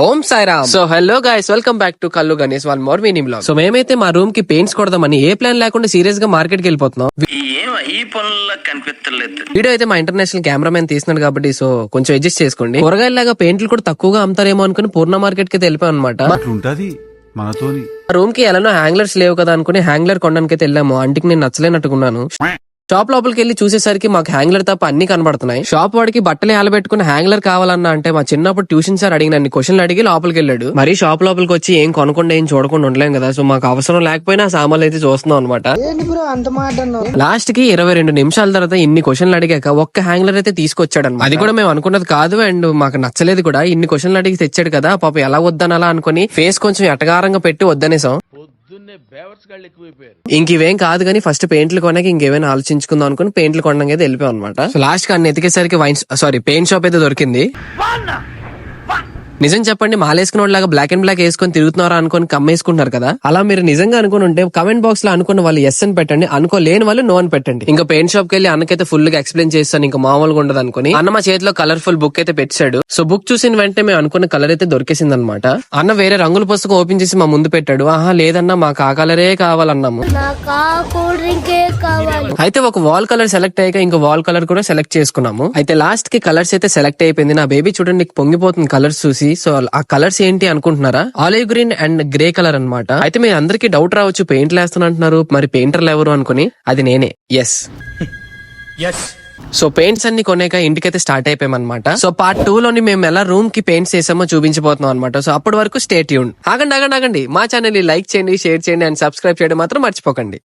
Om Sairam. So hello guys, welcome back to Kallu Ganesh one more mini vlog. So మేమైతే మా room కి paints కొడదామని ఏ ప్లాన్ లేకుండా సీరియస్ గా మార్కెట్ కి వెళ్ళిపోతున్నాం. ఈ పనుల్లో కనిపించలేదు. వీడియో అయితే మా ఇంటర్నేషనల్ కెమెరామెన్ తీస్తున్నాడు కాబట్టి సో కొంచెం అడ్జస్ట్ చేసుకోండి. కూరగాయలాగా పెయింట్లు కూడా తక్కువగా అమ్ముతారేమో అనుకుని పూర్ణ మార్కెట్ కి వెళ్ళిపోయాం అనమాట. రూమ్ కి ఎలానో హ్యాంగ్లర్స్ లేవు కదా అనుకుని హ్యాంగ్లర్ కొనడానికి అయితే వెళ్ళాము. అంటికి నేను నచ్చలేనట్టుకున్నాను. షాప్ లోపలికి వెళ్లి చూసేసరికి మాకు హ్యాంగ్లర్ తప్ప అన్ని కనబడుతున్నాయి. షాప్ వాడికి బట్టలు ఆలబెట్టుకుని హ్యాంగ్లర్ కావాలన్నా అంటే మా చిన్నప్పుడు ట్యూషన్ సార్ అడిగిన అన్ని క్వశ్చన్లు అడిగి లోపలికి వెళ్ళాడు. మరి షాప్ లోపలికి వచ్చి ఏం కొనకుండా ఏం చూడకుండా ఉండలేం కదా. సో మాకు అవసరం లేకపోయినా సామాన్లు అయితే చూస్తున్నాం అనమాట. లాస్ట్ కి 22 నిమిషాల తర్వాత ఇన్ని క్వశ్చన్లు అడిగాక ఒక్క హ్యాంగ్లర్ అయితే తీసుకొచ్చాడు అనమాట. అది కూడా మేము అనుకున్నది కాదు అండ్ మాకు నచ్చలేదు కూడా. ఇన్ని క్వశ్చన్లు అడిగి తెచ్చాడు కదా, పాప ఎలా వద్దనలా అనుకుని ఫేస్ కొంచెం ఎటగారంగా పెట్టి వద్దనేసాం. ఇంక ఇవేం కాదు కానీ ఫస్ట్ పెయింట్లు కొనక ఇంకేమైనా ఆలోచించుకుందాం అనుకుని పెయింట్లు కొనడానికి అయితే వెళ్ళిపోయాం అనమాట. లాస్ట్ కి అన్ని ఎతికేసరికి పెయింట్ షాప్ అయితే దొరికింది. నిజం చెప్పండి, మాలేసుకున్న లాగా బ్లాక్ అండ్ బ్లాక్ వేసుకొని తిరుగుతున్నారా అనుకుని కమ్మేసుకుంటున్నారు కదా. అలా మీరు నిజంగా అనుకుని ఉంటే కమెంట్ బాక్స్ లో అనుకున్న వాళ్ళు ఎస్ అని పెట్టండి, అనుకోలేని వాళ్ళు నో అని పెట్టండి. ఇంకా పెయింట్ షాప్ కి వెళ్ళి అన్నకైతే ఫుల్ గా ఎక్స్ప్లెయిన్ చేస్తాను, ఇంకా మామూలుగా ఉండదు అనుకుని అన్న మా చేతిలో కలర్ఫుల్ బుక్ అయితే పెట్టాడు. సో బుక్ చూసిన వెంటనే మేము అనుకున్న కలర్ అయితే దొరికేసింది అనమాట. అన్న వేరే రంగుల పుస్తకం ఓపెన్ చేసి మా ముందు పెట్టాడు. ఆహా లేదన్నా మాకు ఆ కలరే కావాలన్నాము. అయితే ఒక వాల్ కలర్ సెలెక్ట్ అయ్యాక ఇంకా వాల్ కలర్ కూడా సెలెక్ట్ చేసుకున్నాము. అయితే లాస్ట్ కి కలర్స్ అయితే సెలెక్ట్ అయిపోయింది. నా బేబీ చూడండి పొంగిపోతుంది కలర్స్ చూసి. సో ఆ కలర్స్ ఏంటి అనుకుంటున్నారా? Olive green and grey colour అన్నమాట. అయితే మీ అందరికి డౌట్ రావచ్చు, పెయింట్ లేస్తున్నారు మరి పెయింటర్లు ఎవరు అనుకుని. అది నేనే. ఎస్. సో పెయింట్స్ అన్ని కొనేక ఇంటికైతే స్టార్ట్ అయిపోయామన్నమాట. సో పార్ట్ 2 లోని మేము ఎలా రూమ్ కి పెయింట్స్ వేసామో చూపించబోతున్నాం అనమాట. సో అప్పటి వరకు స్టే ట్యూన్డ్. ఆగండి, మా ఛానల్ ని లైక్ చేయండి, షేర్ చేయండి అండ్ సబ్స్క్రైబ్ చేయడం మాత్రం మర్చిపోకండి.